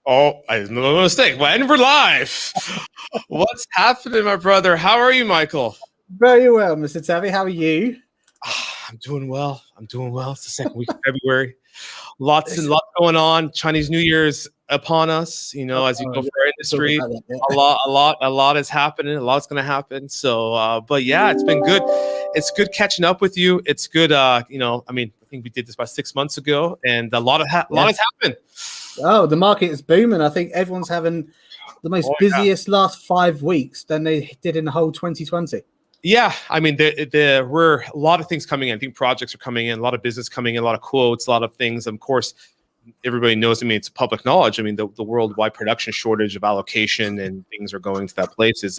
Oh, I made a mistake. Well, and we're live. What's happening, my brother? How are you, Michael? Very well, Mr. Tavi. How are you? I'm doing well. I'm doing well. It's the second week of February. Lots and It's, lots going on. Chinese New Year's upon us. oh, As you go yeah, for our we'll talk industry, about that. a lot is happening. A lot's going to happen. So, but yeah, it's been good. It's good catching up with you. It's good. I think we did this about 6 months ago, and a lot Yeah. has happened. Oh, the market is booming. I think everyone's having the Oh most yeah. busiest last 5 weeks than they did in the whole 2020. Yeah, I mean, there were a lot of things coming in. I think projects are coming in, a lot of business coming in, a lot of quotes, a lot of things. Of course, everybody knows. I mean, it's public knowledge. I mean, the worldwide production shortage of allocation and things are going to that place is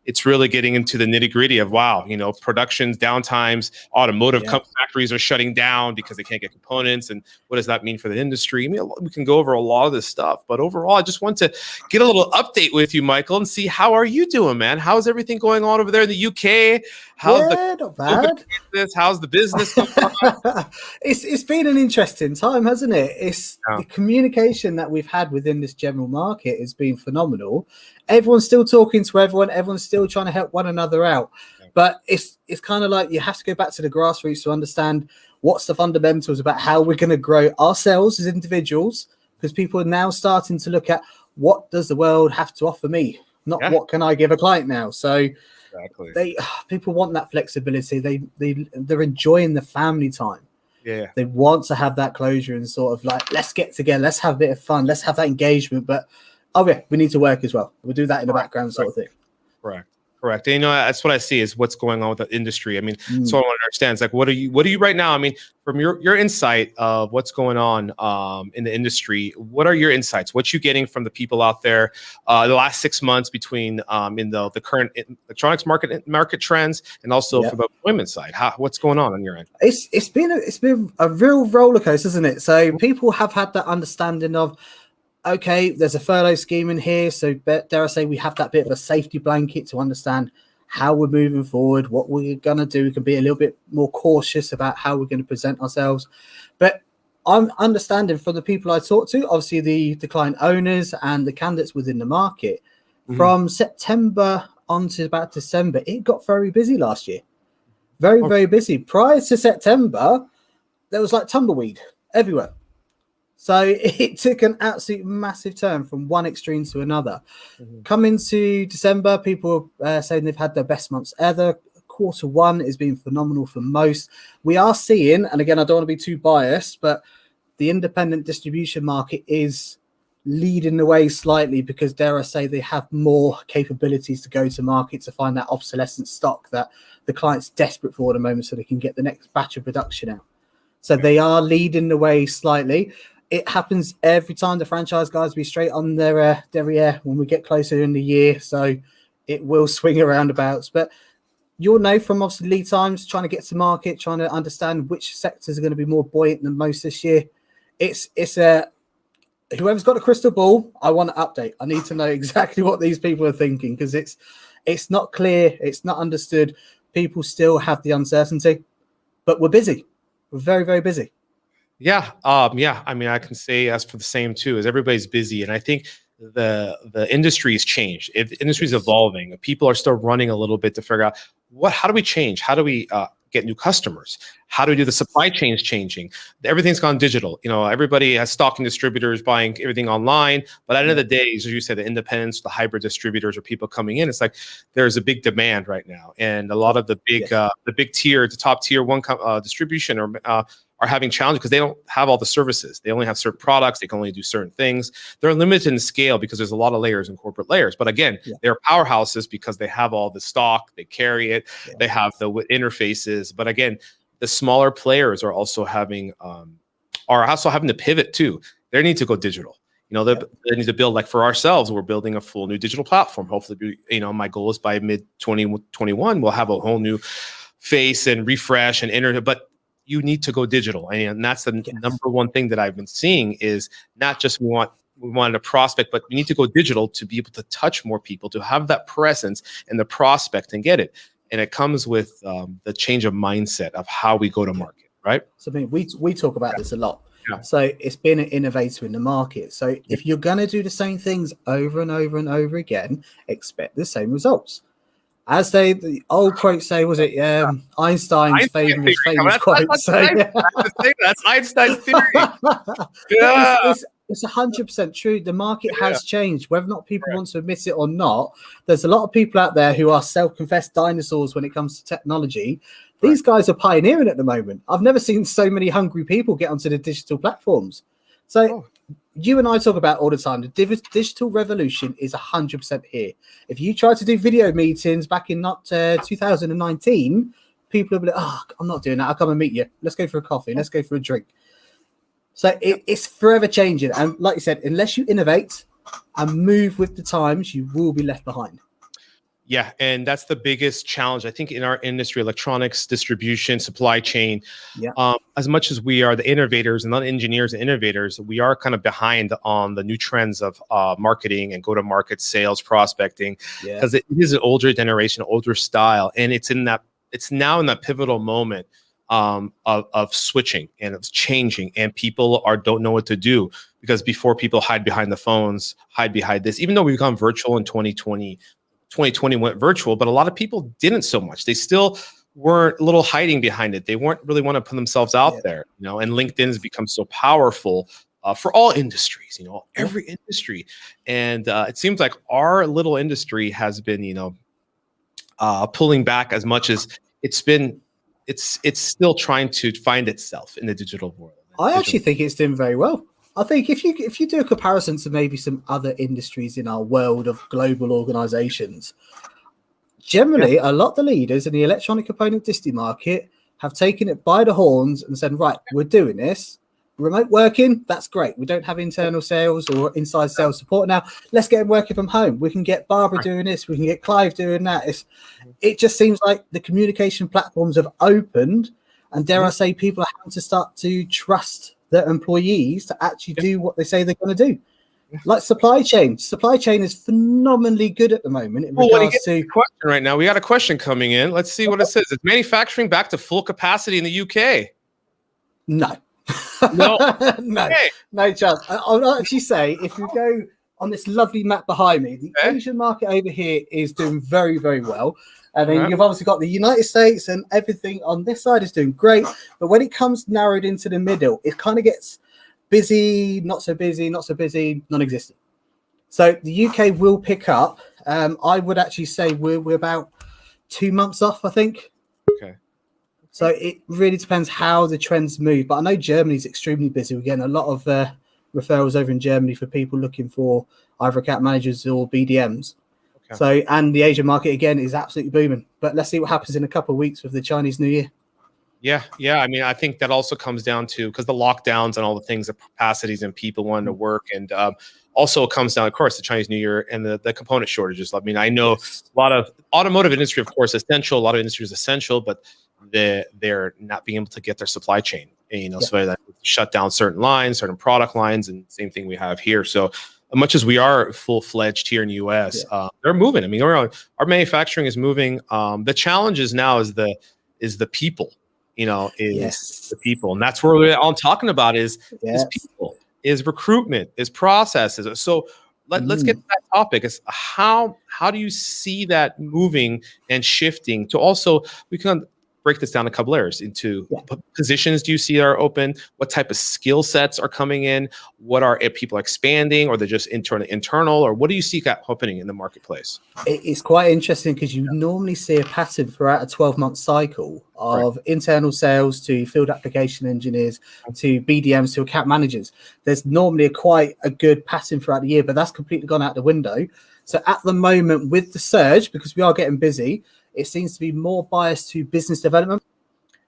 it's really getting into the nitty gritty of wow, productions, downtimes, automotive Yeah. factories are shutting down because they can't get components, and what does that mean for the industry? I mean, we can go over a lot of this stuff, but overall, I just want to get a little update with you, Michael, and see how are you doing, man? How's everything going on over there in the UK? How's the Yeah, not COVID bad. business? How's the business going on? It's been an interesting time, hasn't it? It's Yeah. the communication that we've had within this general market has been phenomenal. Everyone's still talking to everyone. Everyone's still trying to help one another out. Yeah. But it's kind of like you have to go back to the grassroots to understand what's the fundamentals about how we're going to grow ourselves as individuals, because people are now starting to look at what does the world have to offer me, not Yeah, what can I give a client now. So exactly. they people want that flexibility. They're enjoying the family time. Yeah. They want to have that closure and sort of like, let's get together, let's have a bit of fun, let's have that engagement. But oh yeah, we need to work as well. We'll do that in the background, sort of thing. Correct. Correct. And, that's what I see is what's going on with the industry. I mean, so Mm. I want to understand. It's like, what are you right now? I mean, from your insight of what's going on in the industry, what are your insights? What you getting from the people out there the last 6 months between in the current electronics market trends and also Yeah. for the employment side? What's going on your end? It's been a real roller coaster, isn't it? So people have had that understanding of, okay, there's a furlough scheme in here, so dare I say we have that bit of a safety blanket to understand how we're moving forward, what we're going to do. We can be a little bit more cautious about how we're going to present ourselves. But I'm understanding from the people I talk to, obviously the client owners and the candidates within the market, from September on to about December, it got very busy last year. Very, Oh, very busy. Prior to September, there was like tumbleweed everywhere. So it took an absolute massive turn from one extreme to another. mhm. Coming to December, people are saying they've had their best months ever. Quarter one has been phenomenal for most. We are seeing, and again, I don't want to be too biased, but the independent distribution market is leading the way slightly because, dare I say, they have more capabilities to go to market to find that obsolescent stock that the client's desperate for at the moment so they can get the next batch of production out. So they are leading the way slightly. It happens every time the franchise guys be straight on their derriere when we get closer in the year. So it will swing around abouts. But you'll know from obviously lead times, trying to get to market, trying to understand which sectors are going to be more buoyant than most this year. It's a whoever's got a crystal ball, I want an update. I need to know exactly what these people are thinking because it's not clear, it's not understood. People still have the uncertainty, but we're busy. We're very, very busy. Yeah, yeah. I mean, I can say as for the same too, as everybody's busy, and I think the industry has changed. The industry is evolving. People are still running a little bit to figure out how do we change? How do we get new customers? How do we do the supply chains changing? Everything's gone digital. Everybody has stocking distributors buying everything online. But at the end of the day, as you said, the independents, the hybrid distributors, or people coming in. It's like there's a big demand right now, and a lot of the big tier, the top tier one distribution are having challenges because they don't have all the services. They only have certain products. They can only do certain things. They're limited in scale because there's a lot of layers and corporate layers. But again, they're powerhouses because they have all the stock, they carry it, they have the interfaces. But again, the smaller players are also having to pivot too. They need to go digital. They need to build, like for ourselves, we're building a full new digital platform. Hopefully, my goal is by mid 2021, we'll have a whole new face and refresh and internet. But you need to go digital, and that's the number one thing that I've been seeing is not just we want a prospect, but we need to go digital to be able to touch more people, to have that presence and the prospect and get it. And it comes with the change of mindset of how we go to market, right? So I mean, we talk about this a lot. Yeah. So it's been an innovator in the market. So if you're going to do the same things over and over and over again, expect the same results. As the old quote say, was it Einstein's Einstein theory. famous quote? That's So nice. yeah. That's Einstein's theory. But Yeah. it's 100% true. The market Yeah. has changed, whether or not people Correct. want to admit it or not. There's a lot of people out there who are self-confessed dinosaurs when it comes to technology. These guys are pioneering at the moment. I've never seen so many hungry people get onto the digital platforms. So you and I talk about all the time, the digital revolution is 100% here. If you try to do video meetings back in 2019, people will be like, oh, I'm not doing that. I'll come and meet you. Let's go for a coffee. Let's go for a drink. So it's forever changing. And like you said, unless you innovate and move with the times, you will be left behind. Yeah, and that's the biggest challenge, I think, in our industry, electronics, distribution, supply chain. Yeah. As much as we are the innovators and not engineers and innovators, we are kind of behind on the new trends of marketing and go-to-market sales, prospecting, because it is an older generation, older style, and it's now in that pivotal moment of switching and of changing, and people don't know what to do, because before people hide behind the phones, hide behind this, even though we've gone virtual in 2020 went virtual, but a lot of people didn't so much. They still weren't a little hiding behind it. They weren't really want to put themselves out there, and LinkedIn's become so powerful for all industries, every industry. And it seems like our little industry has been, pulling back as much as it's still trying to find itself in the digital world. I actually think it's doing very well. I think if you do a comparison to maybe some other industries in our world of global organizations, generally a lot of the leaders in the electronic component disty market have taken it by the horns and said, right, we're doing this. Remote working, that's great. We don't have internal sales or inside sales support now. Let's get them working from home. We can get Barbara doing this. We can get Clive doing that. It just seems like the communication platforms have opened, and dare I say, people are having to start to trust their employees to actually do what they say they're going to do. Like supply chain is phenomenally good at the moment in regards to question right now. We got a question coming in. Let's see what it says. Is manufacturing back to full capacity in the UK? No. No. No chance. I'll actually say, if you go on this lovely map behind me, the Asian market over here is doing very, very well. And then you've obviously got the United States, and everything on this side is doing great. But when it comes narrowed into the middle, it kind of gets busy, not so busy, not so busy, non-existent. So the UK will pick up. I would actually say we're about 2 months off, I think. Okay. So it really depends how the trends move. But I know Germany's extremely busy. We're getting a lot of referrals over in Germany for people looking for either account managers or BDMs. Okay. So, and the Asian market, again, is absolutely booming. But let's see what happens in a couple of weeks with the Chinese New Year. Yeah. I mean, I think that also comes down to, because the lockdowns and all the things, the capacities and people wanting to work, and also it comes down, of course, the Chinese New Year and the component shortages. I mean, I know a lot of automotive industry, of course, essential. A lot of industry is essential, but they're not being able to get their supply chain. So that shut down certain lines, certain product lines, and same thing we have here. So much as we are full-fledged here in the US, they're moving. I mean, our manufacturing is moving. The challenge is now is the people. The people, and that's where we're all talking about is people, is recruitment, is processes. So let's get to that topic. Is how do you see that moving and shifting to also, we can break this down a couple layers into what positions do you see are open, what type of skill sets are coming in, what are people expanding, or they're just internal, or what do you see happening in the marketplace? It's quite interesting because you normally see a pattern throughout a 12-month cycle of internal sales to field application engineers to BDMs to account managers. There's normally quite a good pattern throughout the year, but that's completely gone out the window. So at the moment with the surge, because we are getting busy, it seems to be more biased to business development.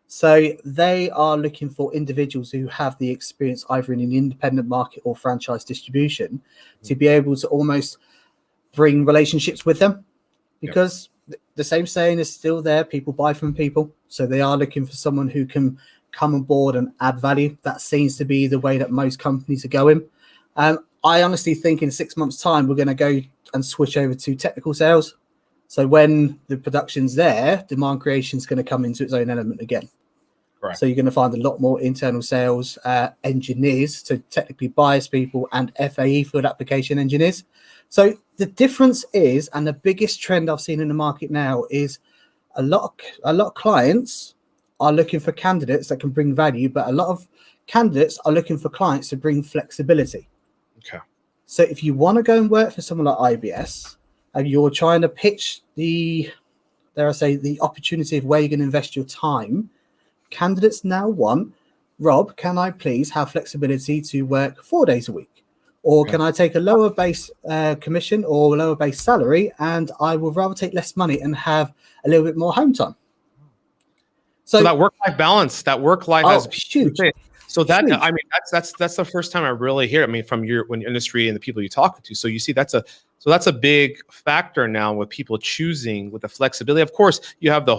So they are looking for individuals who have the experience either in an independent market or franchise distribution to be able to almost bring relationships with them, because the same saying is still there. People buy from people. So they are looking for someone who can come on board and add value. That seems to be the way that most companies are going. I honestly think in 6 months' time, we're going to go and switch over to technical sales. So when the production's there, demand creation is going to come into its own element again. Correct. So you're going to find a lot more internal sales engineers, so technically biased people, and FAE, field application engineers. So the difference is, and the biggest trend I've seen in the market now is a lot of clients are looking for candidates that can bring value, but a lot of candidates are looking for clients to bring flexibility. Okay. So if you want to go and work for someone like IBS and you're trying to pitch the opportunity of where you're going to invest your time, candidates now want, Rob, can I please have flexibility to work 4 days a week? Or can I take a lower base commission or a lower base salary, and I would rather take less money and have a little bit more home time? So that work-life balance, that work-life has huge. So that, huge. I mean, that's the first time I really hear it. I mean, from your industry and the people you talk to. So you see, that's a big factor now with people choosing with the flexibility. Of course, you have the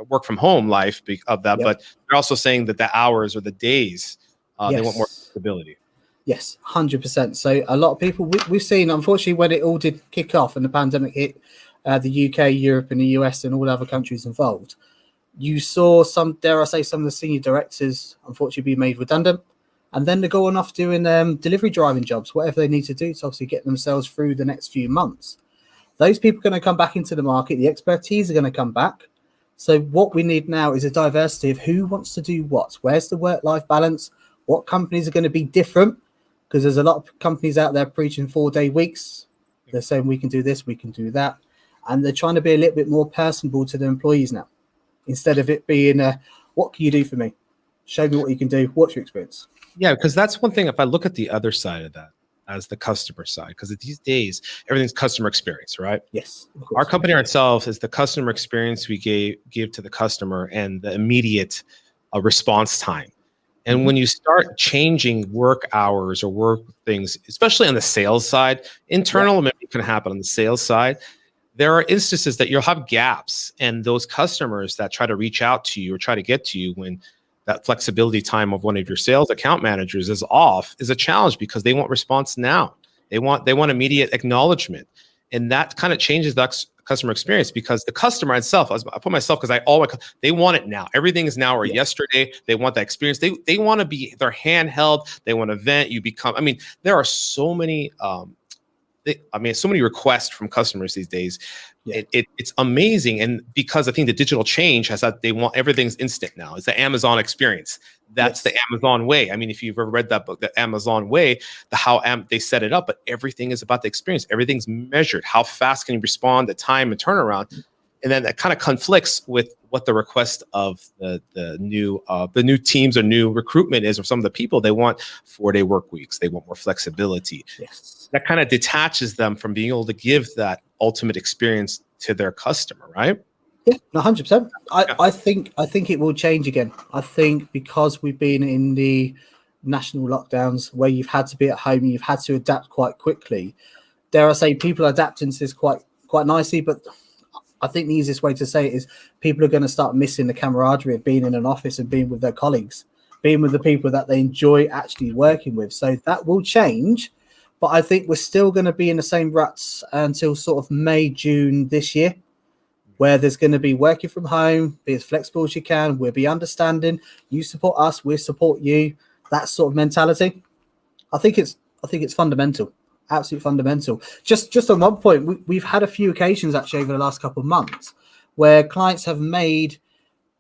work from home life of that, but they're also saying that the hours or the days, they want more flexibility. Yes, 100%. So a lot of people we've seen, unfortunately, when it all did kick off and the pandemic hit the UK, Europe, and the US, and all other countries involved, you saw some, dare I say, some of the senior directors unfortunately be made redundant, and then they're going off doing delivery driving jobs, whatever they need to do to obviously get themselves through the next few months. Those people are going to come back into the market. The expertise are going to come back. So what we need now is a diversity of who wants to do what. Where's the work-life balance? What companies are going to be different? Because there's a lot of companies out there preaching 4-day weeks. They're saying we can do this, we can do that. And they're trying to be a little bit more personable to their employees now. Instead of it being, what can you do for me? Show me what you can do. What's your experience? Yeah, because that's one thing. If I look at the other side of that, as the customer side, because these days everything's customer experience, right? Yes. Our company ourselves is the customer experience we give to the customer and the immediate response time. And when you start changing work hours or work things, especially on the sales side, internal maybe can happen on the sales side. There are instances that you'll have gaps, and those customers that try to reach out to you or try to get to you when that flexibility time of one of your sales account managers is off is a challenge, because they want response now. They want immediate acknowledgement, and that kind of changes the customer experience, because the customer itself, I put myself, because they want it now. Everything is now or yesterday. They want that experience. They want to be their handheld. They want to vent. There are so many. So many requests from customers these days. It's amazing. And because I think the digital change has that, they want everything's instant now. It's the Amazon experience. That's the Amazon way. I mean, if you've ever read that book, The Amazon Way, they set it up, but everything is about the experience. Everything's measured. How fast can you respond, the time and turnaround? And then that kind of conflicts with what the request of the new teams or new recruitment is, or some of the people. They want 4-day work weeks. They want more flexibility. Yes. That kind of detaches them from being able to give that ultimate experience to their customer, right? Yeah, 100%. I think it will change again. I think because we've been in the national lockdowns where you've had to be at home, you've had to adapt quite quickly. Dare I say, people are adapting to this quite nicely, but I think the easiest way to say it is people are going to start missing the camaraderie of being in an office and being with their colleagues, being with the people that they enjoy actually working with. So that will change, but I think we're still going to be in the same ruts until sort of May, June this year, where there's going to be working from home, be as flexible as you can. We'll be understanding. You support us, we support you. That sort of mentality. I think it's fundamental. Absolutely fundamental. Just on one point, we've had a few occasions actually over the last couple of months where clients have made,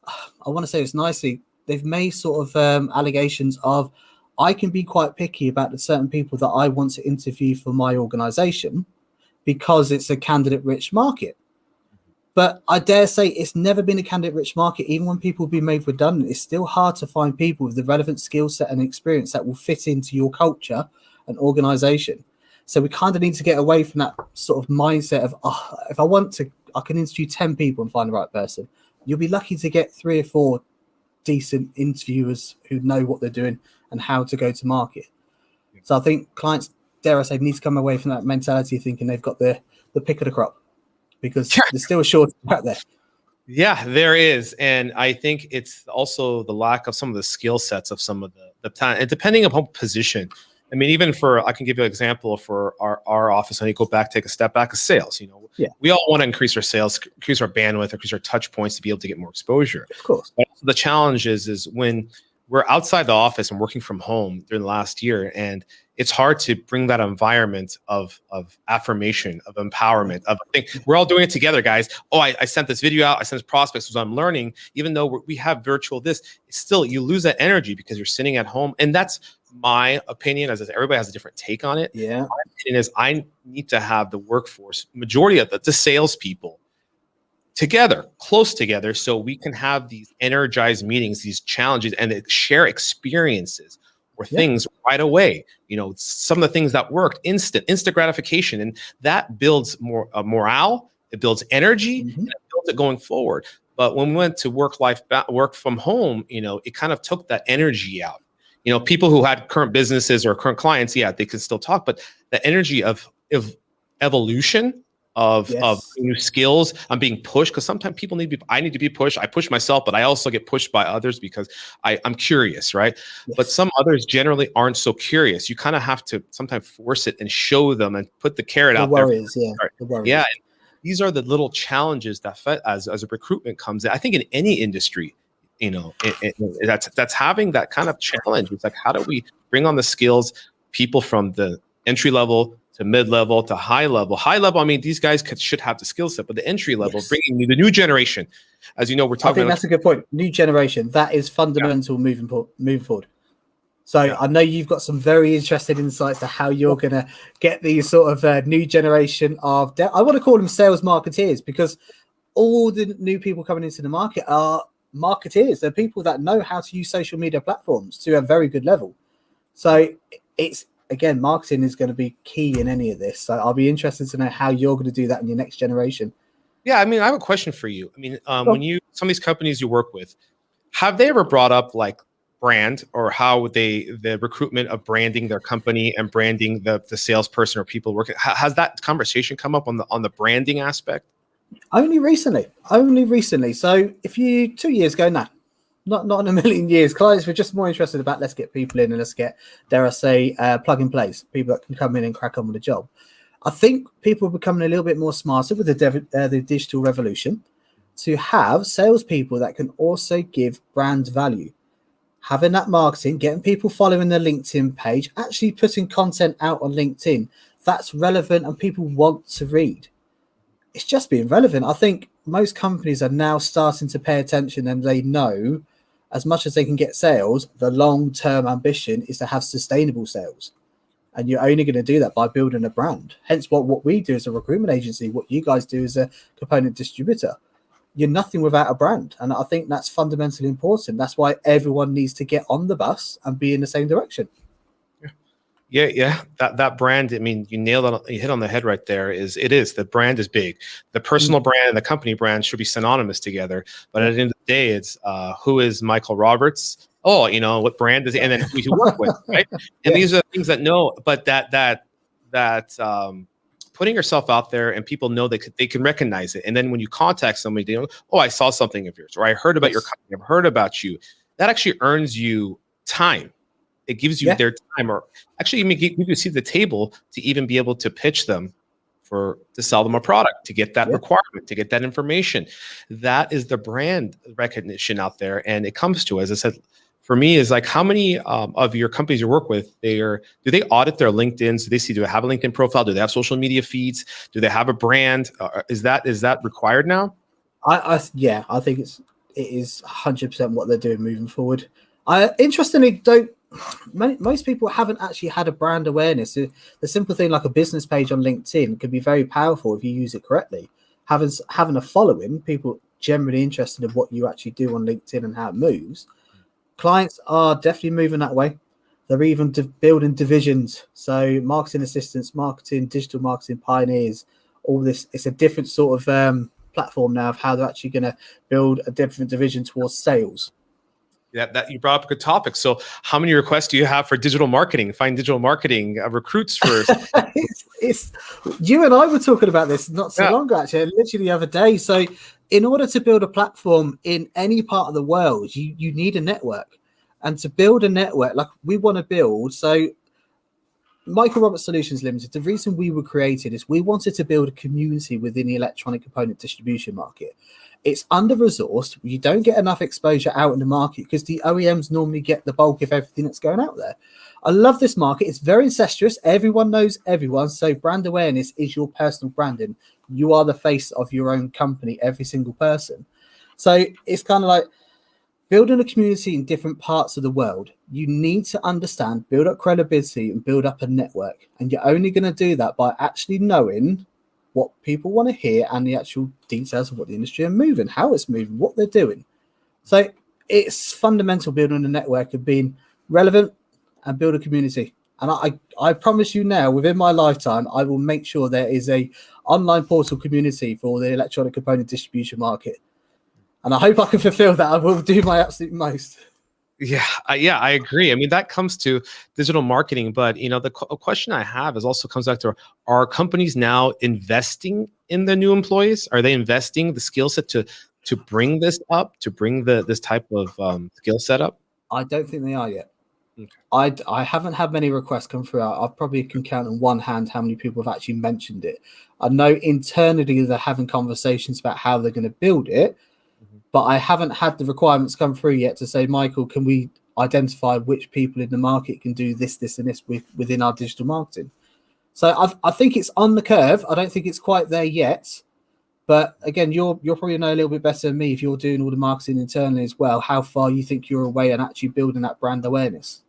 I want to say this nicely, they've made sort of allegations of, I can be quite picky about the certain people that I want to interview for my organization because it's a candidate-rich market. But I dare say it's never been a candidate-rich market. Even when people have been made redundant, it's still hard to find people with the relevant skill set and experience that will fit into your culture and organization. So we kind of need to get away from that sort of mindset of, if I want to, I can interview 10 people and find the right person. You'll be lucky to get 3 or 4 decent interviewers who know what they're doing and how to go to market. So I think clients, dare I say, need to come away from that mentality thinking they've got the pick of the crop, because there's still a shortage out there. Yeah, there is. And I think it's also the lack of some of the skill sets of some of the talent, and depending upon position. I mean, even I can give you an example for our office. I need to take a step back of sales. We all want to increase our sales, increase our bandwidth, increase our touch points to be able to get more exposure. Of course. But also the challenge is when we're outside the office and working from home during the last year, and it's hard to bring that environment of affirmation, of empowerment, of I think we're all doing it together, guys. Oh, I sent this video out, I sent this prospects, so I'm learning. Even though we have virtual this, it's still you lose that energy because you're sitting at home. And that's my opinion, as everybody has a different take on it. Yeah. My opinion is I need to have the workforce, majority of the salespeople, together, close together, so we can have these energized meetings, these challenges, and share experiences or things right away. You know, some of the things that worked, instant gratification, and that builds more morale. It builds energy, and it builds it going forward. But when we went to work from home, you know, it kind of took that energy out. You know, people who had current businesses or current clients, yeah, they could still talk, but the energy of evolution, of new skills. I'm being pushed because sometimes people I need to be pushed. I push myself, but I also get pushed by others because I'm curious, right? Yes. But some others generally aren't so curious. You kind of have to sometimes force it and show them and put the carrot out there. The worries. Yeah. These are the little challenges that as a recruitment comes in. I think in any industry, you know, that's having that kind of challenge. It's like, how do we bring on the skills, people from the entry level to mid-level to high level. High level, I mean, these guys should have the skill set, but the entry level, bringing the new generation, as you know, we're talking. I think that's a good point. New generation, that is fundamental moving forward. So I know you've got some very interesting insights to how you're going to get these sort of new generation of, I want to call them sales marketeers, because all the new people coming into the market are marketeers. They're people that know how to use social media platforms to a very good level. So it's, again, marketing is going to be key in any of this. So I'll be interested to know how you're going to do that in your next generation. Yeah, I mean, I have a question for you. I mean, when some of these companies you work with, have they ever brought up like brand, or how the recruitment of branding their company and branding the salesperson or people working? Has that conversation come up on the branding aspect? Only recently. So if you 2 years ago, no. Not in a million years. Clients were just more interested about, let's get people in and let's get, dare I say, plug and plays, people that can come in and crack on with the job. I think people are becoming a little bit more smarter with the digital revolution to have salespeople that can also give brand value. Having that marketing, getting people following their LinkedIn page, actually putting content out on LinkedIn that's relevant and people want to read. It's just being relevant. I think most companies are now starting to pay attention, and they know, as much as they can get sales, the long-term ambition is to have sustainable sales. And you're only going to do that by building a brand. Hence what we do as a recruitment agency, what you guys do as a component distributor. You're nothing without a brand. And I think that's fundamentally important. That's why everyone needs to get on the bus and be in the same direction. Yeah. That brand, I mean, you nailed it. You hit on the head right there. The brand is big. The personal brand and the company brand should be synonymous together. But at the end of the day, it's who is Michael Roberts? Oh, you know, what brand is he? And then who you work with, right? And these are things that but that putting yourself out there and people know they can recognize it. And then when you contact somebody, they know, oh, I saw something of yours, or I heard about your company, I've heard about you. That actually earns you time. It gives you their time, or actually even give you a seat at the table to even be able to pitch them to sell them a product, to get that requirement, to get that information. That is the brand recognition out there. And it comes to, as I said, for me, is like, how many of your companies you work with, do they audit their LinkedIns? Do they have a LinkedIn profile? Do they have social media feeds? Do they have a brand? Is that required now? I think it is 100% what they're doing moving forward. Interestingly, most people haven't actually had a brand awareness. The simple thing like a business page on LinkedIn can be very powerful if you use it correctly. Having a following, people generally interested in what you actually do on LinkedIn and how it moves. Clients are definitely moving that way. They're even building divisions. So marketing assistants, digital marketing pioneers, all this. It's a different sort of platform now of how they're actually going to build a different division towards sales. That you brought up a good topic. So how many requests do you have for digital marketing? Find digital marketing recruits for. it's you and I were talking about this not so long ago, actually, literally the other day. So in order to build a platform in any part of the world, you need a network. And to build a network like we want to build, so Michael Roberts Solutions Limited, the reason we were created is we wanted to build a community within the electronic component distribution market. It's under-resourced. You don't get enough exposure out in the market because the OEMs normally get the bulk of everything that's going out there. I love this market. It's very incestuous. Everyone knows everyone. So brand awareness is your personal branding. You are the face of your own company, every single person. So it's kind of like building a community in different parts of the world. You need to understand, build up credibility and build up a network. And you're only going to do that by actually knowing what people want to hear and the actual details of what the industry are moving, how it's moving, what they're doing. So it's fundamental building a network of being relevant and build a community. And I promise you now, within my lifetime, I will make sure there is a online portal community for the electronic component distribution market. And I hope I can fulfill that. I will do my absolute most. Yeah, I agree. I mean, that comes to digital marketing, but the question I have is also comes back to: are companies now investing in the new employees? Are they investing the skill set to bring this up, to bring this type of skill set up? I don't think they are yet. Okay. I haven't had many requests come through. I probably can count on one hand how many people have actually mentioned it. I know internally they're having conversations about how they're going to build it, but I haven't had the requirements come through yet to say, Michael, can we identify which people in the market can do this, this, and this within our digital marketing? So I think it's on the curve. I don't think it's quite there yet. But again, you'll probably know a little bit better than me if you're doing all the marketing internally as well, how far you think you're away and actually building that brand awareness.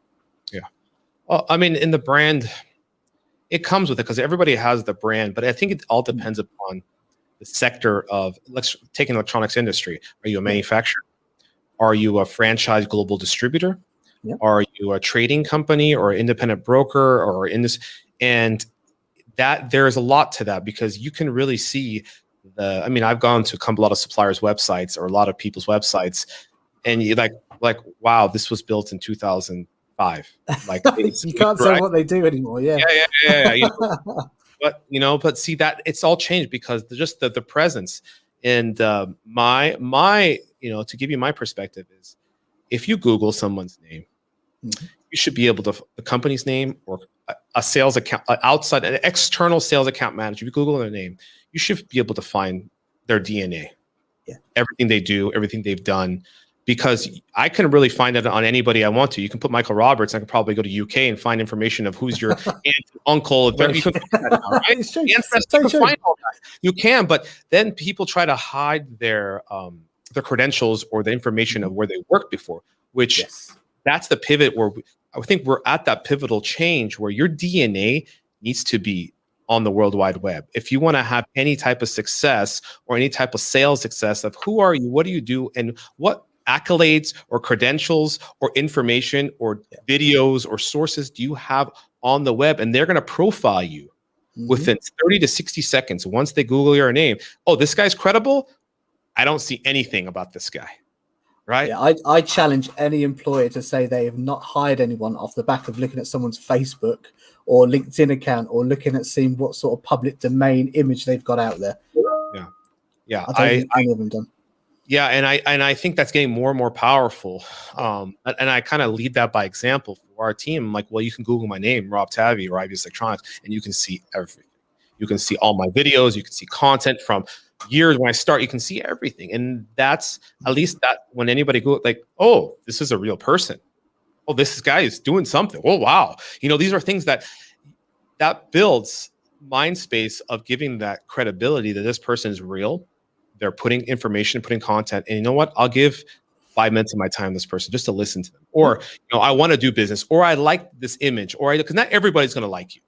Yeah. Well, I mean, in the brand, it comes with it because everybody has the brand, but I think it all depends upon the sector of, let's take an electronics industry. Are you a manufacturer? Are you a franchise global distributor? Yep. Are you a trading company or independent broker or in this? And that there's a lot to that because you can really see I've gone to a lot of suppliers' websites or a lot of people's websites, and you like, wow, this was built in 2005. Like you can't tell what they do anymore. Yeah. Yeah. But see that it's all changed because just the presence and my to give you my perspective is, if you Google someone's name, you should be able to the company's name or a sales account outside an external sales account manager. If you Google their name, you should be able to find their DNA, everything they do, everything they've done. Because I can really find it on anybody I want to. You can put Michael Roberts. I can probably go to UK and find information of who's your aunt, uncle. You can find that now, right? You can find all that. You can, but then people try to hide their credentials or the information of where they worked before. Which that's the pivot where I think we're at that pivotal change where your DNA needs to be on the World Wide Web. If you want to have any type of success or any type of sales success of who are you, what do you do, and what accolades or credentials or information or videos or sources do you have on the web, and they're going to profile you within 30 to 60 seconds. Once they Google your name, oh, this guy's credible. I don't see anything about this guy. Right. Yeah, I challenge any employer to say they have not hired anyone off the back of looking at someone's Facebook or LinkedIn account or looking at seeing what sort of public domain image they've got out there. Yeah. I don't think any of them done. Yeah, and I think that's getting more and more powerful. And I kind of lead that by example for our team. I'm like, well, you can Google my name, Rob Tavi or IBS Electronics, and you can see everything. You can see all my videos. You can see content from years when I start. You can see everything, and that's at least that when anybody go like, oh, this is a real person. Oh, this guy is doing something. Oh, wow. These are things that builds mind space of giving that credibility that this person is real. They're putting information, putting content, and you know what? I'll give 5 minutes of my time to this person just to listen to them. Or, I want to do business, or I like this image, or because not everybody's going to like you.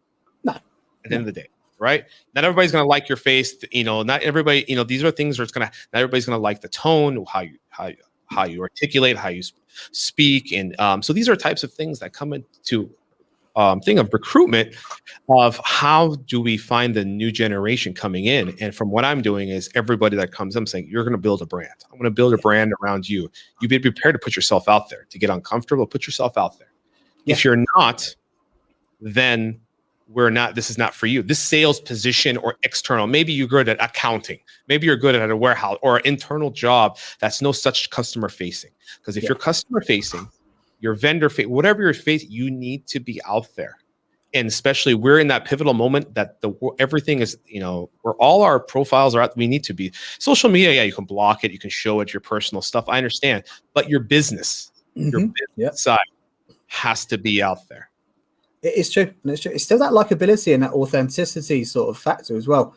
No. At the end of the day, right? Not everybody's going to like your face. Not everybody. These are things where not everybody's going to like the tone, how you articulate, how you speak, and so these are types of things that come into thing of recruitment of how do we find the new generation coming in. And from what I'm doing is everybody that comes, I'm saying, you're going to build a brand. I'm going to build a brand around you. You be prepared to put yourself out there, to get uncomfortable, put yourself out there. If you're not, then this is not for you. This sales position or external, maybe you're good at accounting. Maybe you're good at a warehouse or an internal job that's no such customer facing. Because if you're customer facing, your vendor face, whatever your face, you need to be out there. And especially we're in that pivotal moment that everything is, where all our profiles are at, we need to be. Social media, yeah, you can block it, you can show it, your personal stuff, I understand, but your business Yeah, side has to be out there. it's true. And it's true. It's still that likability and that authenticity sort of factor as well.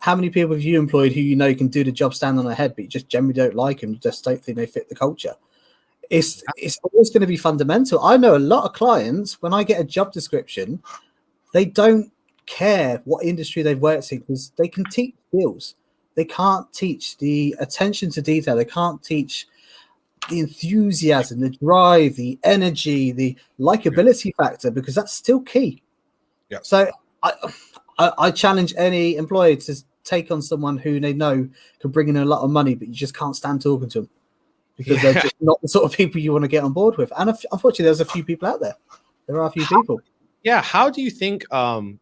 How many people have you employed who you know can do the job stand on their head, but you just generally don't like them, you just don't think they fit the culture? It's always going to be fundamental. I know a lot of clients, when I get a job description, they don't care what industry they've worked in because they can teach skills. They can't teach the attention to detail. They can't teach the enthusiasm, the drive, the energy, the likability factor, because that's still key. Yeah. So I challenge any employer to take on someone who they know can bring in a lot of money, but you just can't stand talking to them because they're just not the sort of people you want to get on board with. And unfortunately, there's a few people out there. There are a few people. Yeah. How do you think, the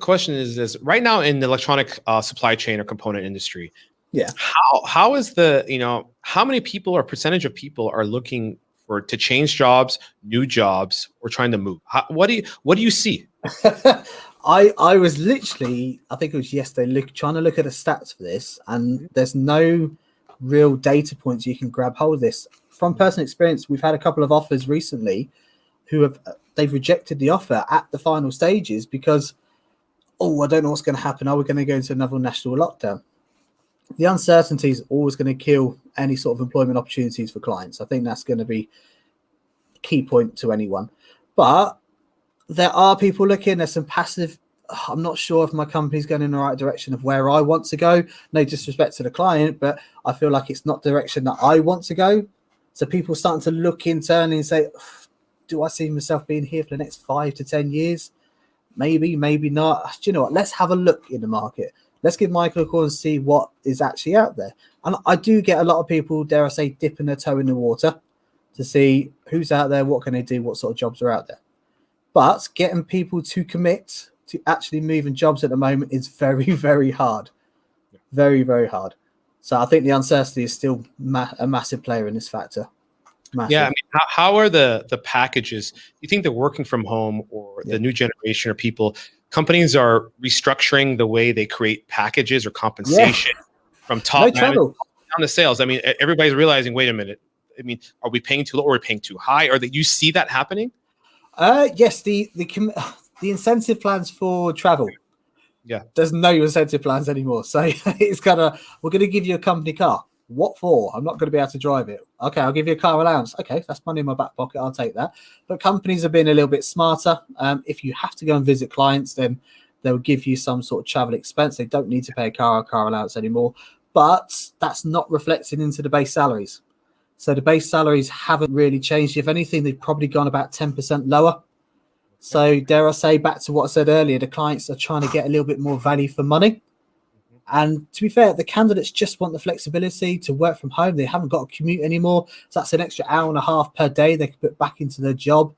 question is right now in the electronic supply chain or component industry? Yeah. How is how many people or percentage of people are looking to change jobs, new jobs, or trying to move? What do you see? I was literally, I think it was yesterday, trying to look at the stats for this, and there's no real data points you can grab hold of this. From personal experience, we've had a couple of offers recently they've rejected the offer at the final stages because, I don't know what's going to happen. Are we going to go into another national lockdown? The uncertainty is always going to kill any sort of employment opportunities for clients. I think that's going to be a key point to anyone. But there are people looking. There's some passive. I'm not sure if my company's going in the right direction of where I want to go. No disrespect to the client, but I feel like it's not the direction that I want to go. So people starting to look internally and say, do I see myself being here for the next 5 to 10 years? Maybe, maybe not. Do you know what? Let's have a look in the market. Let's give Michael a call and see what is actually out there. And I do get a lot of people, dare I say, dipping their toe in the water to see who's out there, what can they do, what sort of jobs are out there. But getting people to commit to actually moving jobs at the moment is very, very hard. Very, very hard. So I think the uncertainty is still a massive player in this factor. Massive. Yeah, I mean, how are the packages? You think the working from home or the new generation or companies are restructuring the way they create packages or compensation from top management down to sales? I mean, everybody's realizing, wait a minute. I mean, are we paying too low or are we paying too high? Or that you see that happening? Yes, the incentive plans for travel. Yeah, there's no incentive plans anymore. So it's we're going to give you a company car. What for? I'm not going to be able to drive it. Okay, I'll give you a car allowance. Okay, that's money in my back pocket. I'll take that. But companies have been a little bit smarter. If you have to go and visit clients, then they'll give you some sort of travel expense. They don't need to pay a car allowance anymore. But that's not reflected into the base salaries. So the base salaries haven't really changed. If anything, they've probably gone about 10% lower. So dare I say, back to what I said earlier, the clients are trying to get a little bit more value for money. And to be fair, the candidates just want the flexibility to work from home. They haven't got to commute anymore. So that's an extra hour and a half per day they can put back into their job.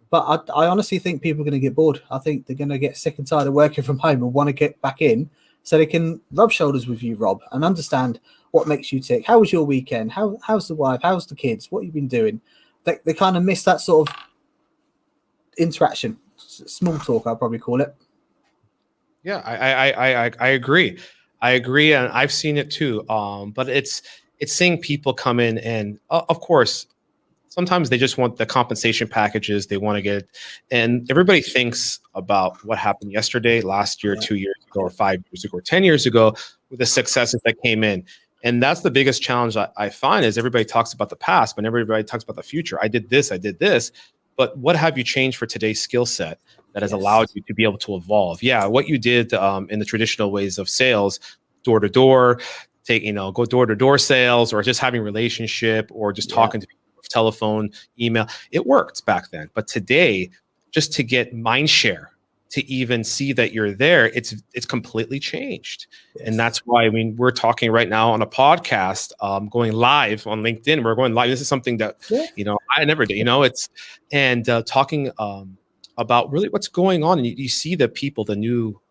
But I honestly think people are going to get bored. I think they're going to get sick and tired of working from home and want to get back in so they can rub shoulders with you, Rob, and understand what makes you tick. How was your weekend? How's the wife? How's the kids? What have you been doing? They kind of miss that sort of interaction. Small talk, I'll probably call it. Yeah, I agree. I agree, and I've seen it too. But it's seeing people come in, and of course, sometimes they just want the compensation packages. They want to get, and everybody thinks about what happened yesterday, last year, 2 years ago, or 5 years ago, or 10 years ago, with the successes that came in. And that's the biggest challenge I find is everybody talks about the past, but everybody talks about the future. I did this, but what have you changed for today's skill set that has allowed you to be able to evolve? Yeah, what you did in the traditional ways of sales, door to door, go door to door sales, or just having relationship, or just talking to people, telephone, email. It worked back then, but today, just to get mind share, to even see that you're there, it's completely changed. And that's why, I mean, we're talking right now on a podcast, going live on LinkedIn. We're going live. This is something that, I never did, talking about really what's going on. And you see the people, the new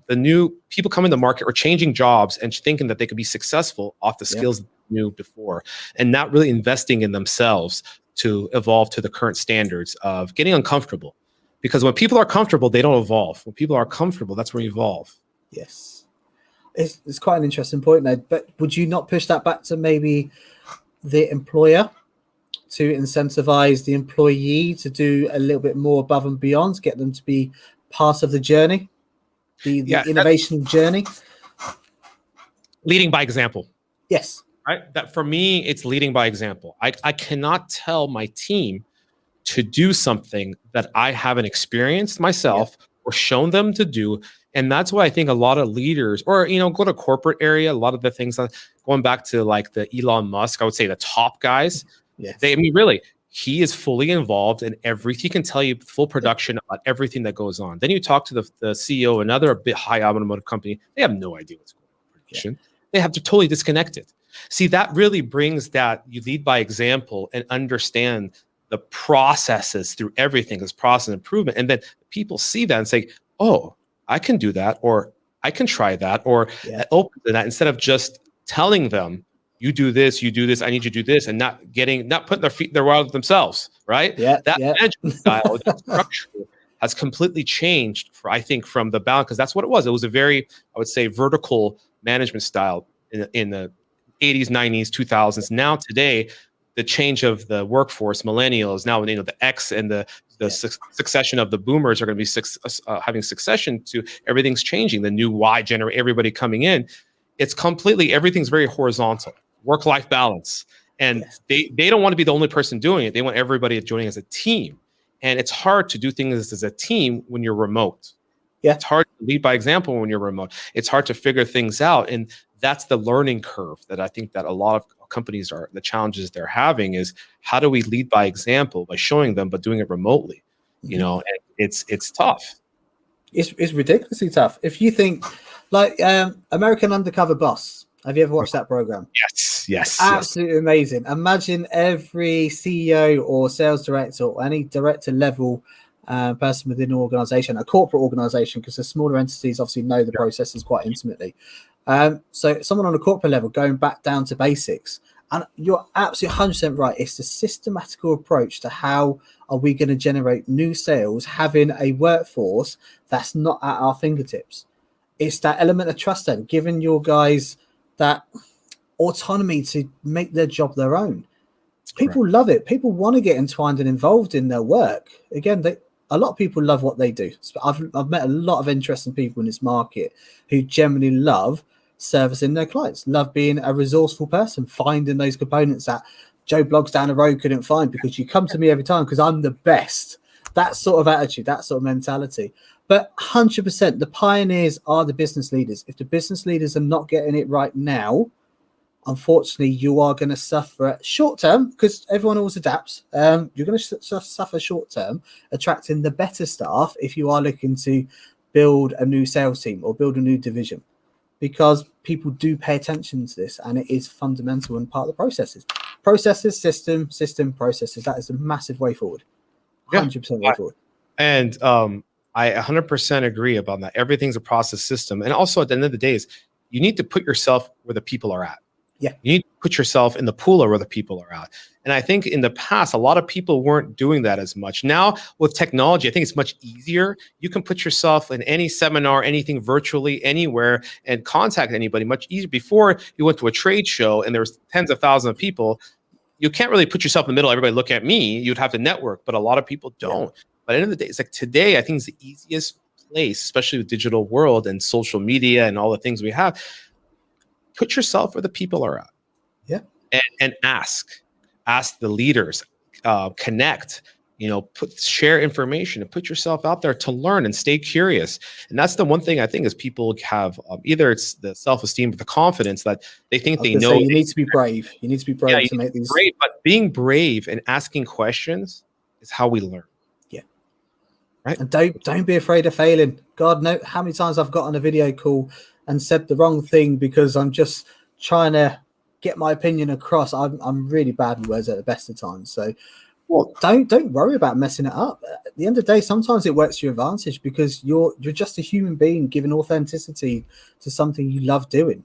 The new people coming to the market are changing jobs and thinking that they could be successful off the skills they knew before, and not really investing in themselves to evolve to the current standards of getting uncomfortable. Because when people are comfortable, they don't evolve. When people are comfortable, that's where you evolve. Yes. It's quite an interesting point there. But would you not push that back to maybe the employer to incentivize the employee to do a little bit more above and beyond, get them to be part of the journey, the innovation journey? Leading by example. Yes. Right. That for me, it's leading by example. I cannot tell my team to do something that I haven't experienced myself or shown them to do. And that's why I think a lot of leaders, or, go to corporate area, a lot of the things that going back to like the Elon Musk, I would say the top guys, really, he is fully involved in everything. He can tell you full production about everything that goes on. Then you talk to the CEO of another bit high automotive company. They have no idea what's going on in production. They're totally disconnected. See, that really brings that you lead by example and understand the processes through everything as process improvement. And then people see that and say, oh, I can do that, or I can try that, or open to that, instead of just telling them, you do this, I need you to do this, and not putting their feet in their water themselves, right? That management style, structure has completely changed I think from the balance, because that's what it was. It was a very, I would say, vertical management style in the 80s, 90s, 2000s. Now today, the change of the workforce, millennials, now the X and the succession of the boomers are going to be having succession to everything's changing. The new Y generation, everybody coming in, it's completely, everything's very horizontal, work-life balance. And they don't want to be the only person doing it. They want everybody joining as a team. And it's hard to do things as a team when you're remote. It's hard to lead by example when you're remote. It's hard to figure things out. And that's the learning curve that I think that a lot of companies the challenges they're having is, how do we lead by example, by showing them, but doing it remotely, and it's tough. It's ridiculously tough. If you think like American Undercover Boss, have you ever watched that program? Yes. Absolutely amazing. Imagine every CEO or sales director or any director level person within an organization, a corporate organization, because the smaller entities obviously know the processes quite intimately. So someone on a corporate level going back down to basics, and you're absolutely 100% right. It's the systematical approach to how are we going to generate new sales, having a workforce that's not at our fingertips. It's that element of trust, then giving your guys that autonomy to make their job their own. People love it. People want to get entwined and involved in their work. Again, a lot of people love what they do. I've met a lot of interesting people in this market who generally love servicing their clients, love being a resourceful person, finding those components that Joe Bloggs down the road couldn't find, because you come to me every time because I'm the best. That sort of attitude, that sort of mentality. But 100%, the pioneers are the business leaders. If the business leaders are not getting it right now, unfortunately, you are going to suffer short term, because everyone always adapts. You're going to suffer short term attracting the better staff if you are looking to build a new sales team or build a new division, because people do pay attention to this, and it is fundamental and part of the processes, system processes. That is a massive way forward. 100% way forward. And I 100% agree about that. Everything's a process system. And also at the end of the day is you need to put yourself where the people are at. You need to put yourself in the pool of where the people are at. And I think in the past, a lot of people weren't doing that as much. Now with technology, I think it's much easier. You can put yourself in any seminar, anything virtually, anywhere, and contact anybody much easier. Before you went to a trade show and there was tens of thousands of people, you can't really put yourself in the middle. Everybody look at me. You'd have to network, but a lot of people don't. But at the end of the day, it's like today, I think it's the easiest place, especially with digital world and social media and all the things we have. Put yourself where the people are at. And ask the leaders, connect, share information and put yourself out there to learn and stay curious. And that's the one thing I think is people have, either it's the self-esteem or the confidence that they think they know. You need to be brave. You need to be brave to make these. Brave, but being brave and asking questions is how we learn. Right. And don't be afraid of failing. God knows how many times I've got on a video call and said the wrong thing because I'm just trying to get my opinion across. I'm really bad with words at the best of times. So Well, don't worry about messing it up. At the end of the day, sometimes it works to your advantage because you're just a human being giving authenticity to something you love doing.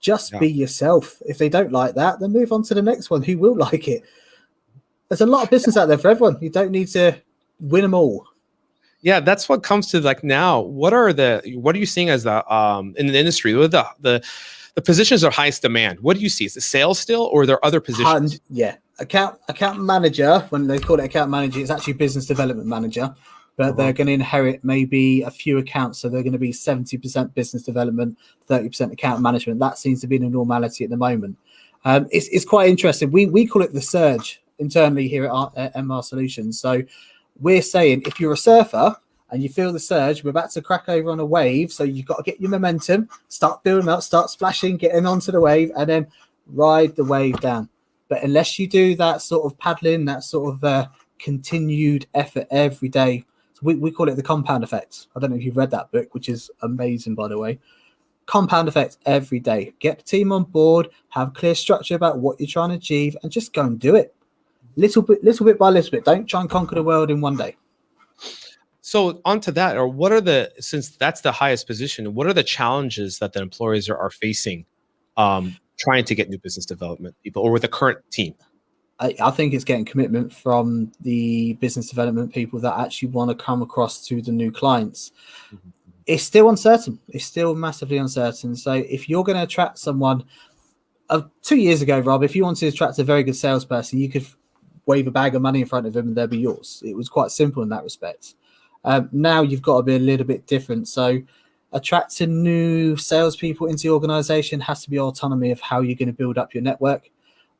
Just Yeah. be yourself. If they don't like that, then move on to the next one who will like it. There's a lot of business out there for everyone. You don't need to win them all. Yeah, that's what comes to like now. What are you seeing as the in the industry? What are the positions of highest demand? What do you see? Is it sales still, or are there other positions? Yeah, account manager. When they call it account manager, it's actually business development manager. But they're going to inherit maybe a few accounts, so they're going to be 70% business development, 30% account management. That seems to be the normality at the moment. It's quite interesting. We call it the surge internally here at MR Solutions. So we're saying if you're a surfer and you feel the surge, we're about to crack over on a wave. So you've got to get your momentum, start building up, start splashing, getting onto the wave, and then ride the wave down. But unless you do that sort of paddling, that sort of continued effort every day, so we call it the compound effect. I don't know if you've read that book, which is amazing, by the way. Compound effect every day. Get the team on board, have clear structure about what you're trying to achieve, and just go and do it. Little bit by little bit. Don't try and conquer the world in one day. So onto that, or what are since that's the highest position, what are the challenges that the employees are facing trying to get new business development people or with the current team? I think it's getting commitment from the business development people that actually want to come across to the new clients. Mm-hmm. It's still uncertain. It's still massively uncertain. So if you're going to attract someone, 2 years ago, Rob, if you wanted to attract a very good salesperson, you could wave a bag of money in front of them and they'll be yours. It was quite simple in that respect. Now you've got to be a little bit different. So attracting new salespeople into the organization has to be autonomy of how you're going to build up your network.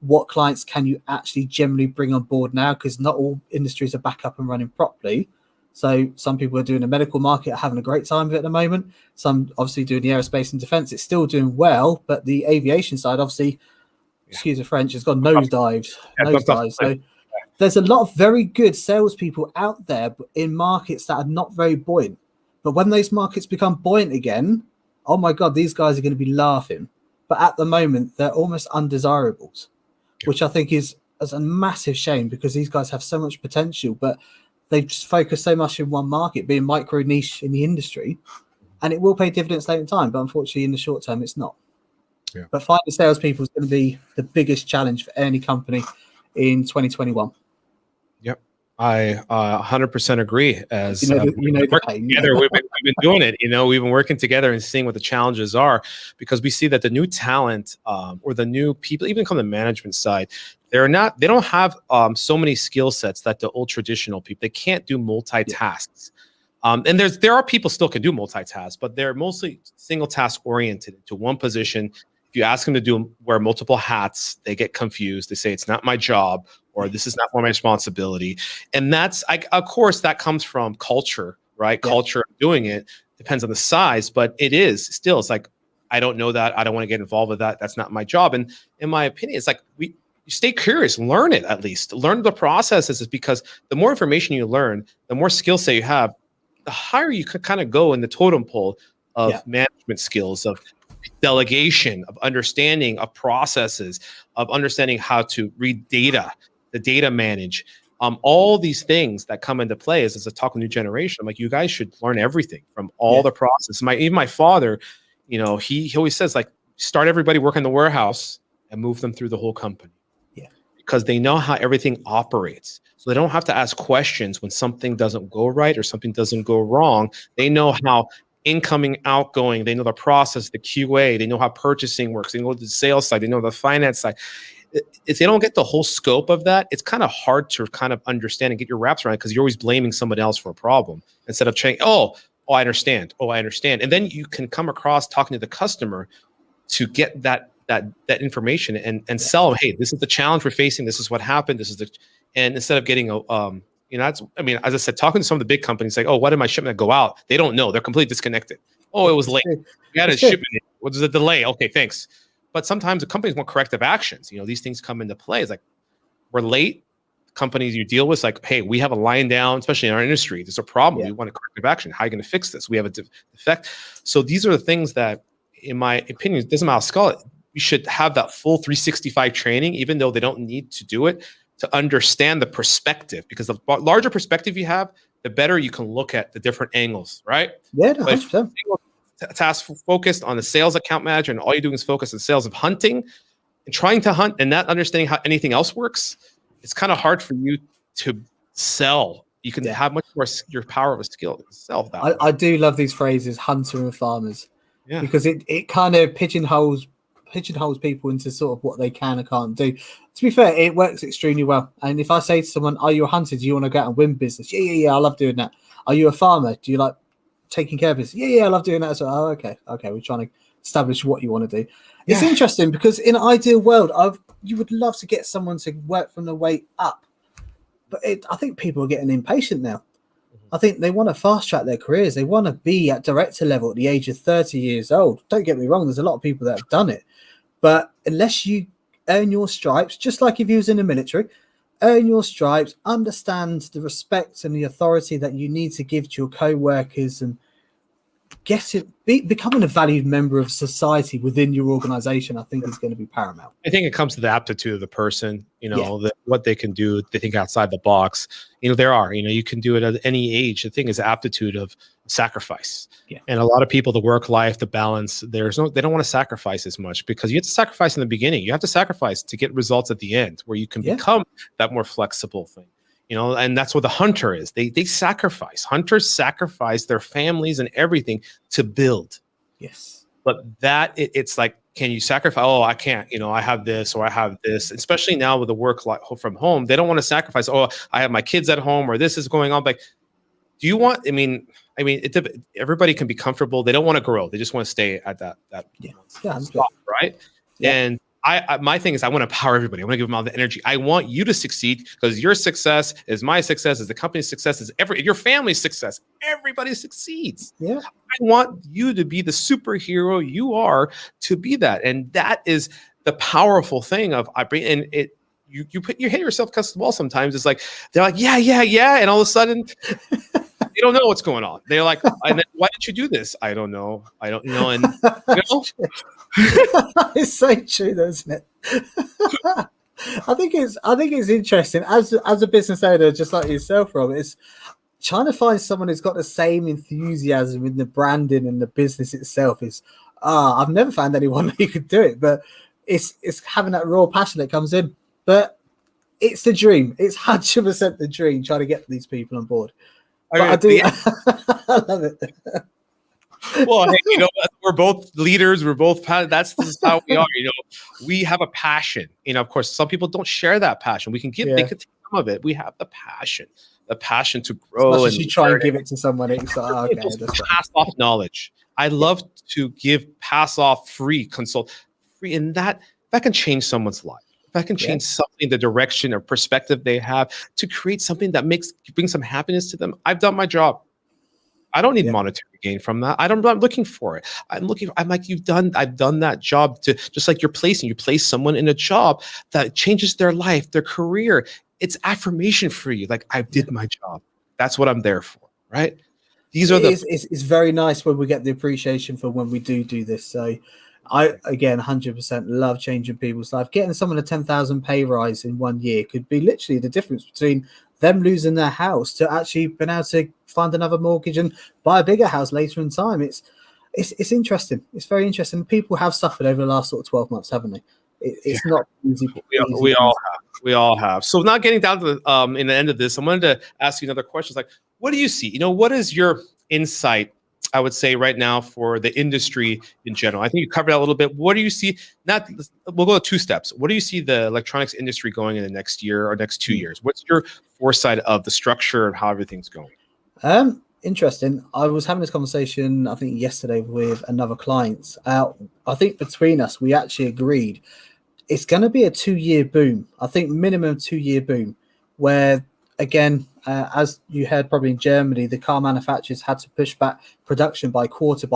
What clients can you actually generally bring on board now? Because not all industries are back up and running properly. So some people are doing the medical market, are having a great time with it at the moment. Some obviously doing the aerospace and defense. It's still doing well, but the aviation side, obviously, excuse the French, has gone nosedives. So there's a lot of very good salespeople out there in markets that are not very buoyant. But when those markets become buoyant again, oh my God, these guys are going to be laughing. But at the moment, they're almost undesirables, which I think is a massive shame because these guys have so much potential, but they've just focused so much in one market, being micro niche in the industry, and it will pay dividends later in time. But unfortunately, in the short term, it's not. Yeah. But finding salespeople is going to be the biggest challenge for any company in 2021. Yep. I 100% agree. As we've been doing it. We've been working together and seeing what the challenges are, because we see that the new talent or the new people, even come the management side, they don't have so many skill sets that the old traditional people, they can't do multitasks. And there are people still can do multitask, but they're mostly single task oriented to one position. If you ask them to wear multiple hats, they get confused. They say, it's not my job, or this is not my responsibility. And that's, of course, that comes from culture, right? Yeah. Culture of doing it depends on the size, but it's like, I don't know that. I don't want to get involved with that. That's not my job. And in my opinion, it's like, you stay curious, learn it, at least learn the processes, is because the more information you learn, the more skill set you have, the higher you could kind of go in the totem pole of management skills, of delegation, of understanding of processes, of understanding how to read data, the data manage, all these things that come into play as a talk new generation. I'm like, you guys should learn everything from all the process. Even my father, he always says, like, start everybody work in the warehouse and move them through the whole company. Yeah. Because they know how everything operates. So they don't have to ask questions when something doesn't go right or something doesn't go wrong. They know how incoming, outgoing, they know the process, the QA, they know how purchasing works, they know the sales side, they know the finance side. If they don't get the whole scope of that, it's kind of hard to kind of understand and get your wraps around, because you're always blaming someone else for a problem instead of saying, oh, I understand. Oh, I understand. And then you can come across talking to the customer to get that information and sell them, hey, this is the challenge we're facing. This is what happened. And instead of getting as I said, talking to some of the big companies, like, oh, why did my shipment go out? They don't know. They're completely disconnected. Oh, it was late. We had a shipment. What was the delay? Okay, thanks. But sometimes the companies want corrective actions. These things come into play. It's like, we're late. Companies you deal with, it's like, hey, we have a line down, especially in our industry. There's a problem. We want a corrective action. How are you going to fix this? We have a defect. So these are the things that, in my opinion, it doesn't matter how to call it, we should have that full 365 training, even though they don't need to do it, to understand the perspective, because the larger perspective you have, the better you can look at the different angles, right? Yeah, no, But if 100%. task focused on the sales account manager and all you're doing is focus on sales of hunting and trying to hunt and not understanding how anything else works, it's kind of hard for you to sell. You can have much more your power of a skill to sell that way. I do love these phrases, hunter and farmers, because it kind of pigeonholes people into sort of what they can and can't do. To be fair, it works extremely well. And if I say to someone, "Are you a hunter? Do you want to go out and win business?" Yeah, I love doing that. Are you a farmer? Do you like taking care of business? Yeah, I love doing that. So, okay, we're trying to establish what you want to do. It's interesting because in an ideal world, you would love to get someone to work from the way up, but I think people are getting impatient now. I think they want to fast track their careers. They want to be at director level at the age of 30 years old. Don't get me wrong. There's a lot of people that have done it, but unless you earn your stripes, just like if you was in the military, earn your stripes, understand the respect and the authority that you need to give to your co-workers and becoming a valued member of society within your organization, I think is going to be paramount. I think it comes to the aptitude of the person, what they can do. They think outside the box. You can do it at any age. The thing is aptitude of sacrifice. And a lot of people, the work life, the balance, they don't want to sacrifice as much because you have to sacrifice in the beginning. You have to sacrifice to get results at the end where you can become that more flexible thing. And that's what the hunter is. They sacrifice. Hunters sacrifice their families and everything to build. Yes. But it's like, can you sacrifice? Oh, I can't. I have this or I have this. Especially now with the work from home, they don't want to sacrifice. Oh, I have my kids at home or this is going on. Like, do you want? Everybody can be comfortable. They don't want to grow. They just want to stay at that spot, right? Yeah. And my thing is I want to empower everybody. I want to give them all the energy. I want you to succeed because your success is my success, is the company's success, is your family's success. Everybody succeeds. Yeah. I want you to be the superhero you are to be that. And that is the powerful thing of you hit yourself against the wall sometimes. It's like, they're like, yeah. And all of a sudden they don't know what's going on. They're like, why didn't you do this? I don't know. And it's so true, though, isn't it? I think it's interesting as a business owner, just like yourself, Rob. It's trying to find someone who's got the same enthusiasm in the branding and the business itself. I've never found anyone who could do it, but it's having that raw passion that comes in. But it's the dream. It's 100% the dream trying to get these people on board. I love it. Well, hey, we're both leaders. We're both that's how we are. We have a passion. Of course, some people don't share that passion. We can give, they could take some of it. We have the passion to grow. As much as you try and give it to someone, it's like, okay, pass off knowledge. I love to pass off free, and that can change someone's life. If I can change something, the direction or perspective they have to create something that brings some happiness to them, I've done my job. I don't need monetary gain from that. I'm not looking for it. I'm like, I've done that job to just like you place someone in a job that changes their life, their career. It's affirmation for you. Like I did my job. That's what I'm there for. Right. It's very nice when we get the appreciation for when we do this. So I, again, 100% love changing people's life. Getting someone a 10,000 pay rise in 1 year could be literally the difference between them losing their house to actually being able to find another mortgage and buy a bigger house later in time. It's interesting. It's very interesting. People have suffered over the last sort of 12 months, haven't they? It's not easy. We all have. So not getting down to in the end of this, I wanted to ask you another question. It's like, what do you see? What is your insight, I would say right now for the industry in general? I think you covered that a little bit. What do you see? We'll go 2 steps. What do you see the electronics industry going in the next year or next 2 years? What's your foresight of the structure and how everything's going? Interesting. I was having this conversation, I think yesterday with another client. I think between us, we actually agreed it's going to be a 2-year boom. I think minimum 2-year boom where, again, as you heard probably in Germany, the car manufacturers had to push back production by quarter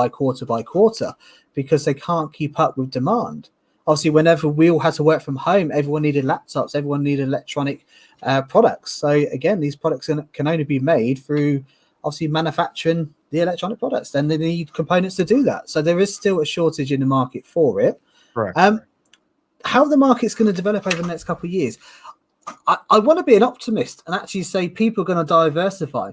because they can't keep up with demand. Obviously, whenever we all had to work from home, everyone needed laptops, everyone needed electronic products. So again, these products can only be made through obviously manufacturing the electronic products. Then they need components to do that. So there is still a shortage in the market for it. Correct. How the market's going to develop over the next couple of years, I want to be an optimist and actually say people are going to diversify.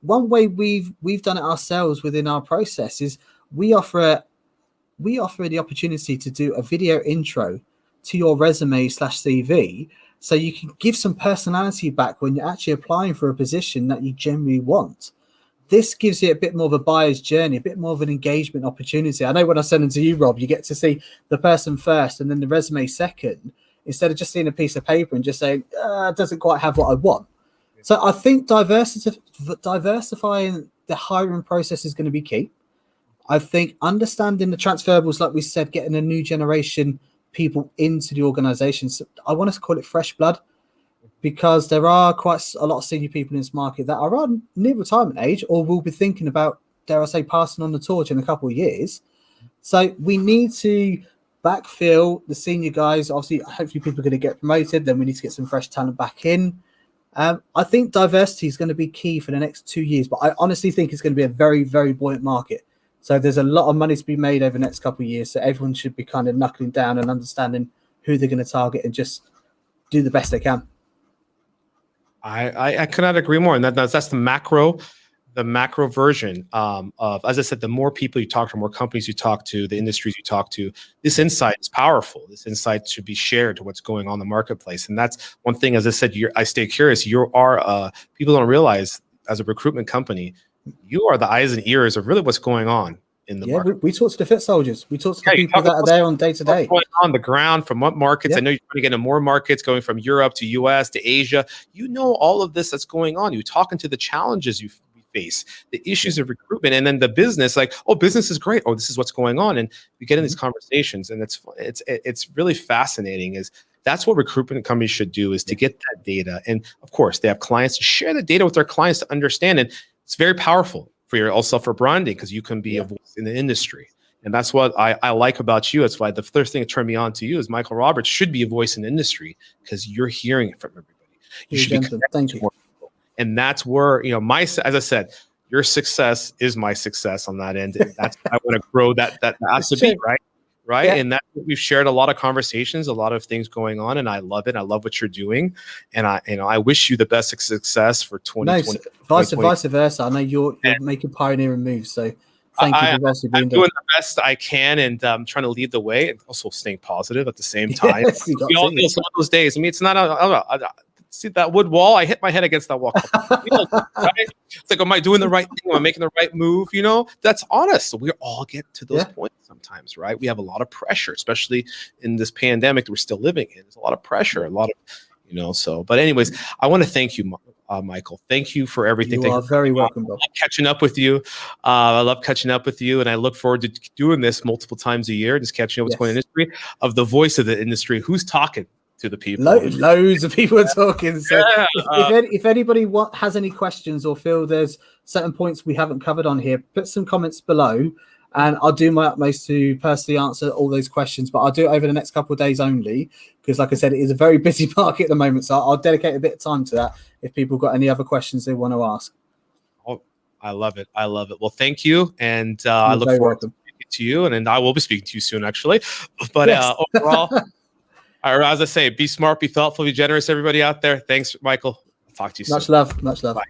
One way we've done it ourselves within our process is we offer the opportunity to do a video intro to your resume/CV, so you can give some personality back when you're actually applying for a position that you generally want. This gives you a bit more of a buyer's journey, a bit more of an engagement opportunity. I know when I send them to you, Rob, you get to see the person first and then the resume second, instead of just seeing a piece of paper and just saying, it doesn't quite have what I want. So I think diversifying the hiring process is going to be key. I think understanding the transferables, like we said, getting a new generation people into the organization. So I want to call it fresh blood, because there are quite a lot of senior people in this market that are on near retirement age or will be thinking about, dare I say, passing on the torch in a couple of years. So we need to backfill the senior guys. Obviously, hopefully people are going to get promoted. Then we need to get some fresh talent back in. I think diversity is going to be key for the next 2 years, but I honestly think it's going to be a very, very buoyant market. So there's a lot of money to be made over the next couple of years. So everyone should be kind of knuckling down and understanding who they're going to target and just do the best they can. I cannot agree more. And that's the macro version of, as I said, the more people you talk to, the more companies you talk to, the industries you talk to, this insight is powerful. This insight should be shared to what's going on in the marketplace. And that's one thing, as I said, I stay curious. You are, people don't realize, as a recruitment company, you are the eyes and ears of really what's going on in the market. We talk to the fit soldiers. We talk to the people that are there on day to day. Going on the ground, from what markets? I know you're trying to get into more markets, going from Europe to US to Asia. You know all of this that's going on. You're talking to the challenges you face, the issues of recruitment, and then the business. Like, oh, business is great. Oh, this is what's going on, and we get in these conversations, and it's really fascinating. That's what recruitment companies should do, is to get that data, and of course they have clients to share the data with their clients to understand, and it's very powerful for branding, because you can be a voice in the industry. And that's what I like about you. That's why the first thing that turned me on to you is Michael Roberts should be a voice in the industry, because you're hearing it from everybody. You should be connected to more people. And that's where, as I said, your success is my success on that end. And that's I want to grow that has to be, right? Yeah. And that's what we've shared, a lot of conversations, a lot of things going on, and I love it. I love what you're doing, and I wish you the best success for 2020. No, vice versa. I know you're making pioneering moves, so thank you for also being doing the best I can, and trying to lead the way, and also staying positive at the same time. Yes, we all feel some of those days. I mean, it's not see that wood wall. I hit my head against that wall. Right? It's like, am I doing the right thing? Am I making the right move? That's honest. So we all get to those points sometimes, right? We have a lot of pressure, especially in this pandemic that we're still living in. There's a lot of pressure, a lot of, so. But anyways, I want to thank you, Michael. Thank you for everything. You are very welcome, bro. Catching up with you. I love catching up with you, and I look forward to doing this multiple times a year, just catching up with what's going on in the industry, of the voice of the industry. Who's talking to the people? Loads of people are talking. So if anybody has any questions or feel there's certain points we haven't covered on here, put some comments below, and I'll do my utmost to personally answer all those questions. But I'll do it over the next couple of days only, because, like I said, it is a very busy market at the moment. So I'll dedicate a bit of time to that if people got any other questions they want to ask. Oh, I love it. Well, thank you, and I look forward to speaking to you, and I will be speaking to you soon, actually. But overall. As I say, be smart, be thoughtful, be generous, everybody out there. Thanks, Michael. I'll talk to you soon. Much love. Bye.